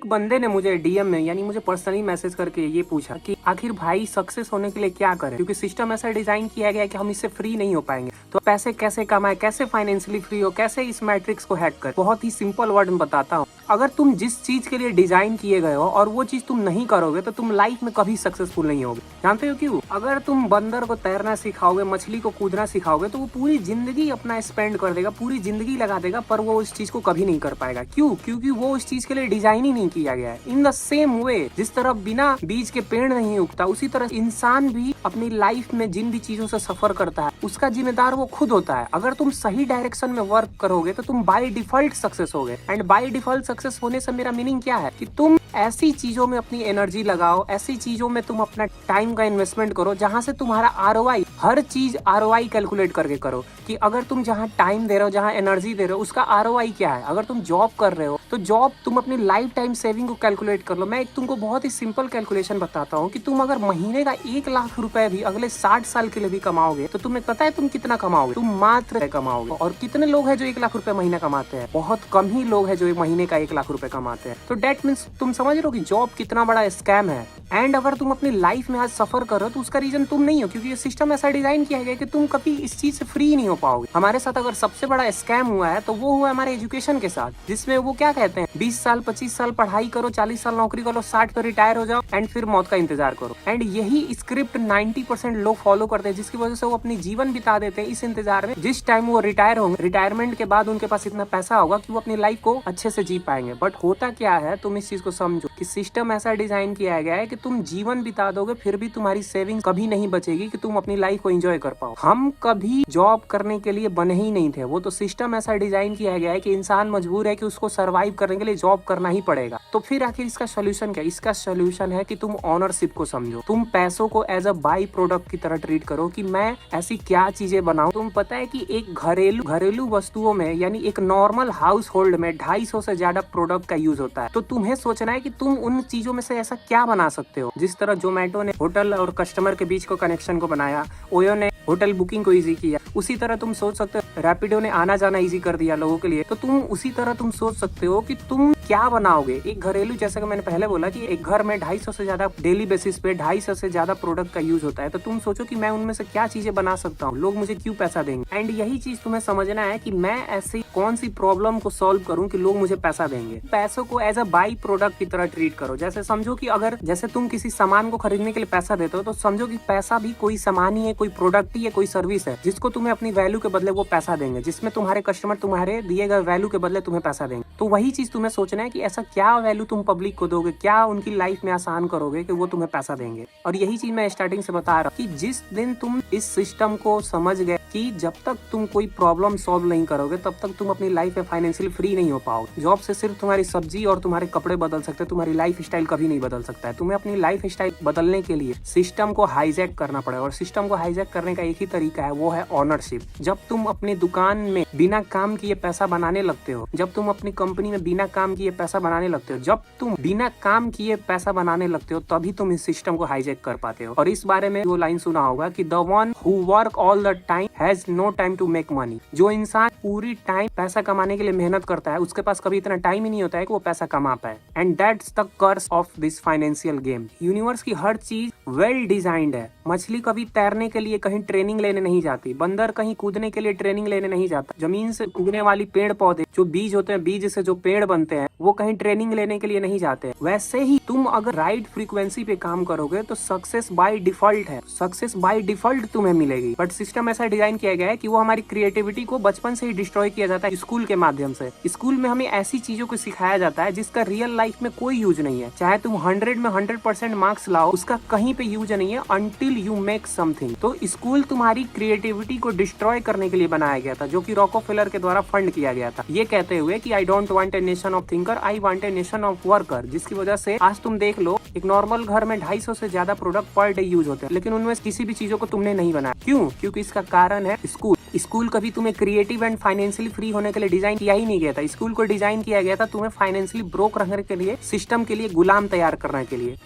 एक बंदे ने मुझे डीएम में यानी मुझे पर्सनली मैसेज करके ये पूछा कि आखिर भाई सक्सेस होने के लिए क्या करें, क्योंकि सिस्टम ऐसा डिजाइन किया गया है कि हम इससे फ्री नहीं हो पाएंगे। तो पैसे कैसे कमाए, कैसे फाइनेंशियली फ्री हो, कैसे इस मैट्रिक्स को हैक कर। बहुत ही सिंपल वर्ड में बताता हूँ। अगर तुम जिस चीज के लिए डिजाइन किए गए हो और वो चीज तुम नहीं करोगे तो तुम लाइफ में कभी सक्सेसफुल नहीं होगे। जानते हो क्यों? अगर तुम बंदर को तैरना सिखाओगे, मछली को कूदना सिखाओगे तो वो पूरी जिंदगी अपना स्पेंड कर देगा, पूरी जिंदगी लगा देगा, पर वो उस चीज को कभी नहीं कर पाएगा। क्यों? क्योंकि वो उस चीज के लिए डिजाइन ही नहीं किया गया है। इन द सेम वे, जिस तरह बिना बीज के पेड़ नहीं उगता, उसी तरह इंसान भी अपनी लाइफ में जिन भी चीजों से सफर करता है उसका जिम्मेदार वो खुद होता है। अगर तुम सही डायरेक्शन में वर्क करोगे तो तुम बाय डिफॉल्ट सक्सेस होगे। एंड बाय डिफॉल्ट सक्सेस होने से मेरा मीनिंग क्या है कि तुम ऐसी चीजों में अपनी एनर्जी लगाओ, ऐसी चीजों में तुम अपना टाइम का इन्वेस्टमेंट करो जहां से तुम्हारा आरओआई, हर चीज आरओआई कैलकुलेट करके करो कि अगर तुम जहां टाइम दे रहे हो, जहां एनर्जी दे रहे हो, उसका आरओआई क्या है। अगर तुम जॉब कर रहे हो तो जॉब, तुम अपनी लाइफ टाइम सेविंग को कैलकुलेट कर लो। मैं तुमको बहुत ही सिंपल कैलकुलेशन बताता हूँ कि तुम अगर महीने का 1 लाख रुपए भी अगले 60 साल के लिए भी कमाओगे तो तुम्हें पता है तुम कितना कमाओगे? तुम मात्र कमाओगे। और कितने लोग हैं जो 1 लाख रुपए महीना कमाते हैं? बहुत कम ही लोग हैं जो महीने का 1 लाख रुपए कमाते हैं। तो डेट मीन्स तुम समझ रहे हो कि जॉब कितना बड़ा स्कैम है। एंड अगर तुम अपनी लाइफ में आज सफर कर रहे हो तो उसका रीजन तुम नहीं हो, क्योंकि ये सिस्टम ऐसा डिजाइन किया गया कि तुम कभी इस चीज से फ्री नहीं हो पाओगे। हमारे साथ अगर सबसे बड़ा स्कैम हुआ है तो वो हुआ हमारे एजुकेशन के साथ, जिसमें वो क्या कहते हैं 20 साल 25 साल पढ़ाई करो, 40 साल नौकरी करो, 60 पे रिटायर हो जाओ एंड फिर मौत का इंतजार करो। एंड यही स्क्रिप्ट 90% लोग फॉलो करते हैं, जिसकी वजह से वो अपनी जीवन बिता देते हैं इस इंतजार में जिस टाइम वो रिटायर होंगे, रिटायरमेंट के बाद उनके पास इतना पैसा होगा कि वो अपनी लाइफ को अच्छे से जी पाएंगे। बट होता क्या है, तुम इस चीज को समझो कि सिस्टम ऐसा डिजाइन किया गया है कि तुम जीवन बिता दोगे फिर भी तुम्हारी सेविंग कभी नहीं बचेगी कि तुम अपनी लाइफ को एंजॉय कर पाओ। हम कभी जॉब करने के लिए बने ही नहीं थे, वो तो सिस्टम ऐसा डिजाइन किया गया है कि इंसान मजबूर है कि उसको सर्वाइव करने के लिए जॉब करना ही पड़ेगा। तो फिर आखिर इसका सोल्यूशन क्या? इसका सोल्यूशन है कि तुम ऑनरशिप को समझो। तुम पैसों को एज अ बाई प्रोडक्ट की तरह ट्रीट करो कि मैं ऐसी क्या चीजें बनाऊं। तुम पता है कि एक घरेलू वस्तुओं में यानी एक नॉर्मल हाउस होल्ड में 250 से ज्यादा प्रोडक्ट का यूज होता है। तो तुम्हें सोचना है कि तुम उन चीजों में से ऐसा क्या बना सकते हो। जिस तरह जोमेटो ने होटल और कस्टमर के बीच को कनेक्शन को बनाया, ओयो ने होटल बुकिंग को इजी किया, उसी तरह तुम सोच सकते हो रैपिडो ने आना जाना इजी कर दिया लोगों के लिए। तो तुम उसी तरह तुम सोच सकते हो कि तुम क्या बनाओगे। एक घरेलू, जैसा कि मैंने पहले बोला कि एक घर में 250 से ज्यादा डेली बेसिस पे 250 से ज्यादा प्रोडक्ट का यूज होता है। तो तुम सोचो कि मैं उनमें से क्या चीजें बना सकता हूँ, लोग मुझे क्यों पैसा देंगे। एंड यही चीज तुम्हें समझना है कि मैं ऐसी कौन सी प्रॉब्लम को सॉल्व करूँ कि लोग मुझे पैसा देंगे। पैसों को एज अ बाई प्रोडक्ट की तरह ट्रीट करो। जैसे समझो कि अगर जैसे तुम किसी सामान को खरीदने के लिए पैसा देते हो तो समझो कि पैसा भी कोई सामान ही है, कोई प्रोडक्ट ही है, कोई सर्विस है जिसको तुम्हें अपनी वैल्यू के बदले वो पैसा देंगे, जिसमें तुम्हारे कस्टमर तुम्हारे दिए गए वैल्यू के बदले तुम्हें पैसा देंगे। तो वही चीज तुम्हें सोचना है कि ऐसा क्या वैल्यू तुम पब्लिक को दोगे, क्या उनकी लाइफ में आसान करोगे कि वो तुम्हें पैसा देंगे। और यही चीज मैं स्टार्टिंग से बता रहा हूँ कि जिस दिन तुम इस सिस्टम को समझ गए कि जब तक तुम कोई प्रॉब्लम सॉल्व नहीं करोगे तब तक तुम अपनी लाइफ में फाइनेंशियली फ्री नहीं हो पाओगे। जॉब से सिर्फ तुम्हारी सब्जी और तुम्हारे कपड़े बदल सकते हैं, तुम्हारी लाइफ स्टाइल कभी नहीं बदल सकता है। तुम्हें अपनी लाइफ स्टाइल बदलने के लिए सिस्टम को हाईजैक करना पड़ेगा, और सिस्टम को हाईजैक करने का एक ही तरीका है, वो है ऑनरशिप। जब तुम अपनी दुकान में बिना काम किए पैसा बनाने लगते हो, जब तुम अपनी कंपनी में बिना काम किए पैसा बनाने लगते हो, जब तुम बिना काम किए पैसा बनाने लगते हो, तभी तुम इस सिस्टम को हाईजैक कर पाते हो। और इस बारे में वो लाइन सुना होगा कि the one who work all the time has no time to make money. जो इंसान पूरी टाइम पैसा कमाने के लिए मेहनत करता है उसके पास कभी इतना टाइम ही नहीं होता है कि वो पैसा कमा पाए। And that's the curse of this financial game. Universe की हर चीज वेल डिजाइंड है। मछली कभी तैरने के लिए कहीं ट्रेनिंग लेने नहीं जाती, बंदर कहीं कूदने के लिए ट्रेनिंग लेने नहीं जाता, जमीन से उगने वाली पेड़ पौधे जो बीज होते हैं, बीज से जो पेड़ बनते हैं, वो कहीं ट्रेनिंग लेने के लिए नहीं जाते। वैसे ही तुम अगर राइट फ्रीक्वेंसी पे काम करोगे तो सक्सेस बाय डिफॉल्ट है, सक्सेस बाय डिफॉल्ट तुम्हें मिलेगी। बट सिस्टम ऐसा डिजाइन किया गया है कि वो हमारी क्रिएटिविटी को बचपन से ही डिस्ट्रॉय किया जाता है स्कूल के माध्यम से। स्कूल में हमें ऐसी चीजों को सिखाया जाता है जिसका रियल लाइफ में कोई यूज नहीं है। चाहे तुम 100 में 100% मार्क्स लाओ, उसका कहीं पे यूज नहीं है अनटिल यू मेक समथिंग। तो स्कूल तुम्हारी क्रिएटिविटी को डिस्ट्रॉय करने के लिए बनाया गया था, जो कि रॉकफेलर के द्वारा फंड किया गया था, ये कहते हुए कि I don't want a nation of thinker, I want a nation of worker. जिसकी वजह से आज तुम देख लो एक नॉर्मल घर में 250 से ज्यादा प्रोडक्ट पर डे यूज होते हैं, लेकिन उनमें किसी भी चीजों को तुमने नहीं बनाया। क्यों? क्योंकि इसका कारण है स्कूल। स्कूल कभी तुम्हें क्रिएटिव एंड फाइनेंशियली फ्री होने के लिए डिजाइन किया ही नहीं गया था। स्कूल को डिजाइन किया गया था तुम्हें फाइनेंशियली ब्रोक रखने के लिए, सिस्टम के लिए गुलाम तैयार करने के लिए।